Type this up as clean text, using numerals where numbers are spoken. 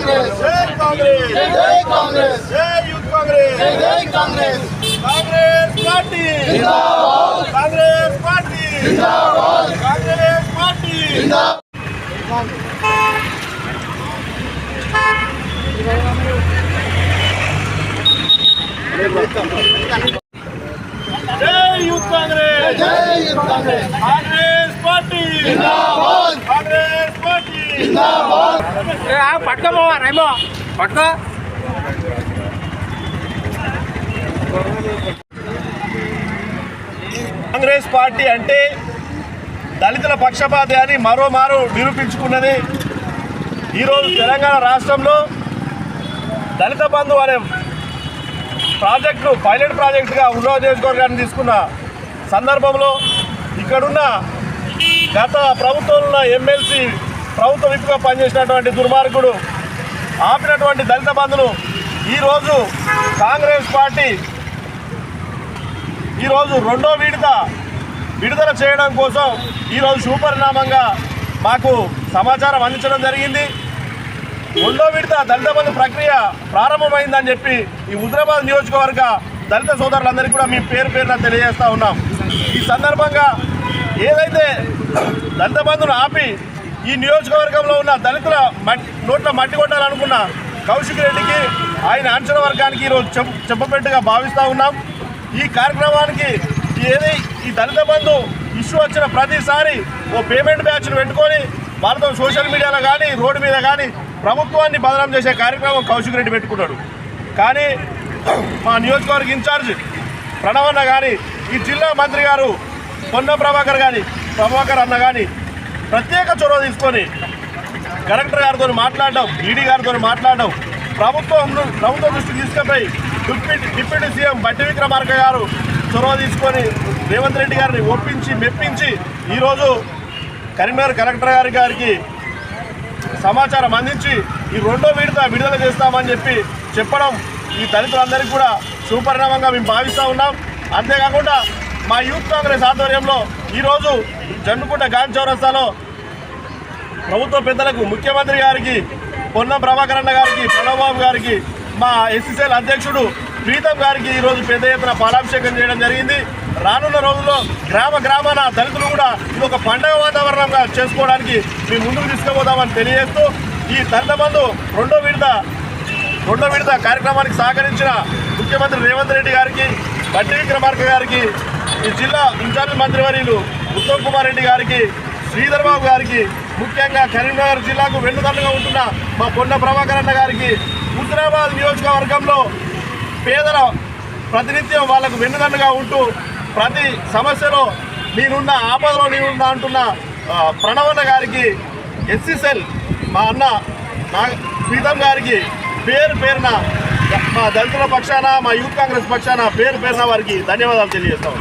कांग्रेस जय कांग्रेस जय कांग्रेस जय यूथ कांग्रेस जय कांग्रेस कांग्रेस पार्टी जिंदाबाद कांग्रेस पार्टी जिंदाबाद कांग्रेस पार्टी जिंदाबाद जय यूथ कांग्रेस कांग्रेस पार्टी जिंदाबाद कांग्रेस पार्टी जिंदाबाद पटको रेमो पटको కాంగ్రెస్ పార్టీ అంటే దళితుల పక్షపాతి అని మరోమారు నిరూపించుకున్నది. ఈరోజు తెలంగాణ రాష్ట్రంలో దళిత బంధు అనే ప్రాజెక్టు పైలట్ ప్రాజెక్టుగా ఉన్నవ నియోజకవర్గాన్ని తీసుకున్న సందర్భంలో ఇక్కడున్న గత ప్రభుత్వంలో ఎమ్మెల్సీ ప్రభుత్వ విప్పుగా పనిచేసినటువంటి దుర్మార్గుడు ఆపినటువంటి దళిత బంధును ఈరోజు కాంగ్రెస్ పార్టీ ఈరోజు రెండో విడుదల చేయడం కోసం ఈరోజు శుభపరిణామంగా మాకు సమాచారం అందించడం జరిగింది. రెండో విడత దళిత బంధు ప్రక్రియ ప్రారంభమైందని చెప్పి ఈ హుజరాబాద్ నియోజకవర్గ దళిత సోదరులందరికీ కూడా మీ పేరున తెలియజేస్తూ ఉన్నాం. ఈ సందర్భంగా ఏదైతే దళిత బంధును ఆపి ఈ నియోజకవర్గంలో ఉన్న దళితుల నోట్ల మట్టి కొట్టాలనుకున్న కౌశిక్ రెడ్డికి ఆయన అంచనా వర్గానికి ఈరోజు చెప్పబెట్టుగా భావిస్తూ ఉన్నాం. ఈ కార్యక్రమానికి ఈ దళిత బంధు ఇష్యూ వచ్చిన ప్రతిసారి ఓ పేమెంట్ బ్యాచ్ను పెట్టుకొని వాళ్ళతో సోషల్ మీడియాలో కానీ రోడ్డు మీద కానీ ప్రభుత్వాన్ని బదనాం చేసే కార్యక్రమం కౌశిక్ రెడ్డి పెట్టుకున్నాడు. కానీ మా నియోజకవర్గ ఇన్ఛార్జ్ ప్రణవన్న కానీ ఈ జిల్లా మంత్రి గారు పొన్నం ప్రభాకర్ అన్న కానీ ప్రత్యేక చొరవ తీసుకొని కలెక్టర్ గారితో మాట్లాడడం, ఈడీ గారితో మాట్లాడడం, ప్రభుత్వ దృష్టికి తీసుకుపోయి డిప్యూటీ సీఎం బట్టి విక్రమార్క గారు చొరవ తీసుకొని రేవంత్ రెడ్డి గారిని ఒప్పించి మెప్పించి ఈరోజు కరీంనగర్ కలెక్టర్ గారికి సమాచారం అందించి ఈ రెండో విడుదల చేస్తామని చెప్పడం ఈ దళితులందరికీ కూడా శుభపరిణామంగా మేము భావిస్తూ ఉన్నాం. అంతేకాకుండా మా యూత్ కాంగ్రెస్ ఆధ్వర్యంలో ఈరోజు జన్నుకుంట గాంధీ చౌరస్తాలో ప్రభుత్వ పెద్దలకు ముఖ్యమంత్రి గారికి, పొన్నం ప్రభాకర్ అన్న గారికి, ప్రణవ్ బాబు గారికి, మా ఎస్సీసీఎల్ అధ్యక్షుడు ప్రీతం గారికి ఈరోజు పెద్ద ఎత్తున పాలాభిషేకం చేయడం జరిగింది. రానున్న రోజుల్లో గ్రామాన దళితులు కూడా ఇది ఒక పండగ వాతావరణంగా చేసుకోవడానికి మేము ముందుకు తీసుకుపోతామని తెలియజేస్తూ ఈ దళిత బంధు రెండో విడత కార్యక్రమానికి సహకరించిన ముఖ్యమంత్రి రేవంత్ రెడ్డి గారికి, బట్టి విక్రమార్క గారికి, ఈ జిల్లా ఇన్ఛార్జ్ మంత్రివర్యులు ఉత్తమ్ కుమార్ రెడ్డి గారికి, శ్రీధర్ బాబు గారికి, ముఖ్యంగా కరీంనగర్ జిల్లాకు వెన్నుదన్నుగా ఉంటున్న మా పొన్నం ప్రభాకర్ అన్న గారికి, హుజరాబాద్ నియోజకవర్గంలో పేదల ప్రతినిత్యం వాళ్ళకు వెన్నుదన్నుగా ఉంటూ ప్రతి సమస్యలో నేనున్న ఆపదలో నేనున్నా అంటున్న ప్రణవన్న గారికి, ఎస్సీసెల్ మా అన్న ప్రీతం గారికి పేరున మా దళితుల పక్షాన, మా యూత్ కాంగ్రెస్ పక్షాన పేరున వారికి ధన్యవాదాలు తెలియజేస్తాం.